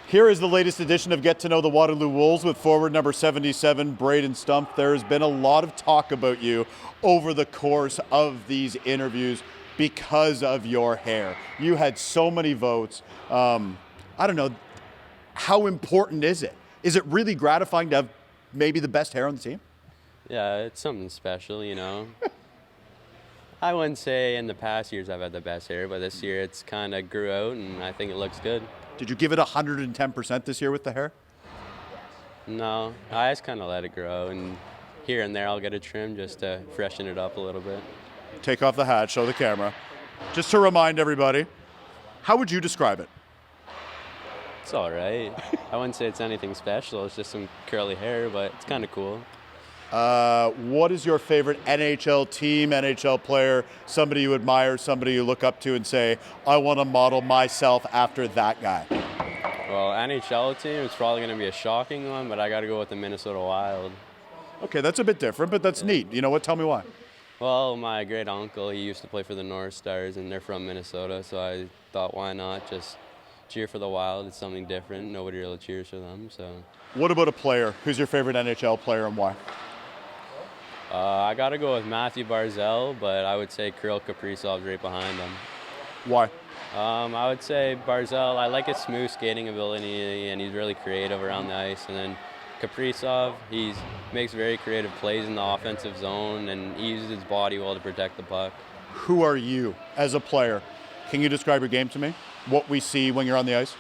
Here is the latest edition of Get to Know the Waterloo Wolves with forward number 77, Braydon Stumpf. There has been a lot of talk about you over the course of these interviews because of your hair. You had so many votes. I don't know, how important is it? Is it really gratifying to have maybe the best hair on the team? Yeah, it's something special, you know. I wouldn't say in the past years I've had the best hair, but this year it's kind of grew out and I think it looks good. Did you give it 110% this year with the hair? No, I just kind of let it grow, and here and there I'll get a trim just to freshen it up a little bit. Take off the hat, show the camera. Just to remind everybody, how would you describe it? It's all right. I wouldn't say it's anything special. It's just some curly hair, but it's kind of cool. What is your favorite NHL team, NHL player, somebody you admire, somebody you look up to and say, I want to model myself after that guy? Well, NHL team is probably going to be a shocking one, but I got to go with the Minnesota Wild. Okay, that's a bit different, but that's neat. You know what? Tell me why. Well, my great uncle, he used to play for the North Stars, and they're from Minnesota, so I thought, why not just cheer for the Wild? It's something different. Nobody really cheers for them. So. What about a player? Who's your favorite NHL player and why? I got to go with Matthew Barzal, but I would say Kirill Kaprizov's right behind him. Why? I would say Barzal, I like his smooth skating ability, and he's really creative around the ice. And then Kaprizov, he makes very creative plays in the offensive zone, and he uses his body well to protect the puck. Who are you as a player? Can you describe your game to me? What we see when you're on the ice?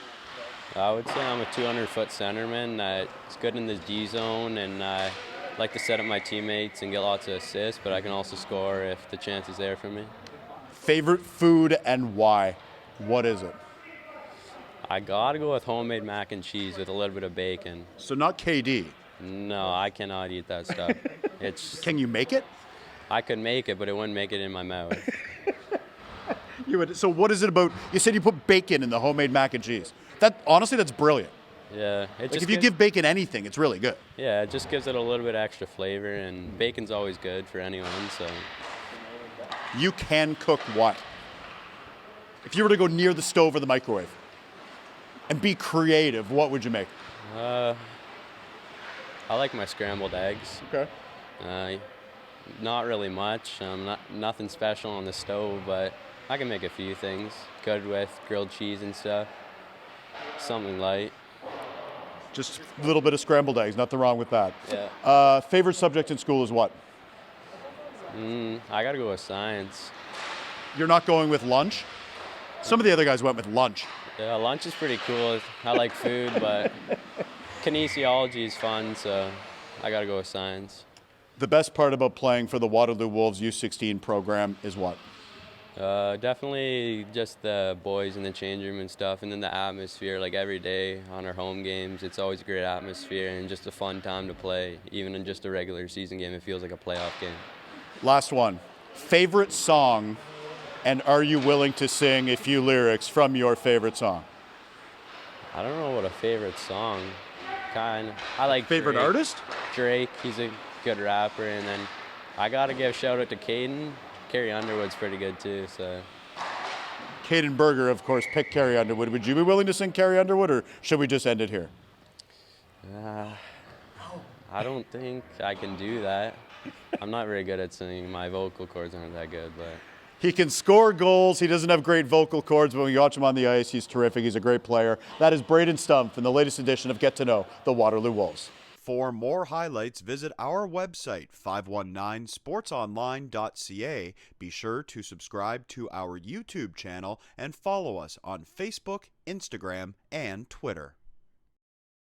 I would say I'm a 200-foot centerman that's good in the D zone, and I like to set up my teammates and get lots of assists, but I can also score if the chance is there for me. Favorite food and why? What is it? I gotta go with homemade mac and cheese with a little bit of bacon. So not KD. No, I cannot eat that stuff. Can you make it? I could make it, but it wouldn't make it in my mouth. So what is it about? You said you put bacon in the homemade mac and cheese. Honestly, that's brilliant. Yeah. If you give bacon anything, it's really good. Yeah, it just gives it a little bit extra flavor, and bacon's always good for anyone, so. You can cook what? If you were to go near the stove or the microwave and be creative, what would you make? I like my scrambled eggs. Okay. Not really much. Nothing special on the stove, but I can make a few things. Good with grilled cheese and stuff. Something light. Just a little bit of scrambled eggs, nothing wrong with that. Yeah. Favorite subject in school is what? I gotta go with science. You're not going with lunch? Some of the other guys went with lunch. Yeah, lunch is pretty cool. I like food, but kinesiology is fun, so I gotta go with science. The best part about playing for the Waterloo Wolves U16 program is what? Definitely just the boys in the change room and stuff, and then the atmosphere. Like every day on our home games, it's always a great atmosphere and just a fun time to play. Even in just a regular season game, it feels like a playoff game. Last one. Favorite song, and are you willing to sing a few lyrics from your favorite song? I don't know what a favorite song. I like favorite Drake. Artist? Drake. He's a good rapper, and then I gotta give a shout out to Caden. Carrie Underwood's pretty good too. So. Caden Berger, of course, picked Carrie Underwood. Would you be willing to sing Carrie Underwood, or should we just end it here? I don't think I can do that. I'm not very good at singing. My vocal cords aren't that good, but. He can score goals. He doesn't have great vocal cords, but when you watch him on the ice, he's terrific. He's a great player. That is Braydon Stumpf in the latest edition of Get to Know the Waterloo Wolves. For more highlights, visit our website, 519sportsonline.ca. Be sure to subscribe to our YouTube channel and follow us on Facebook, Instagram, and Twitter.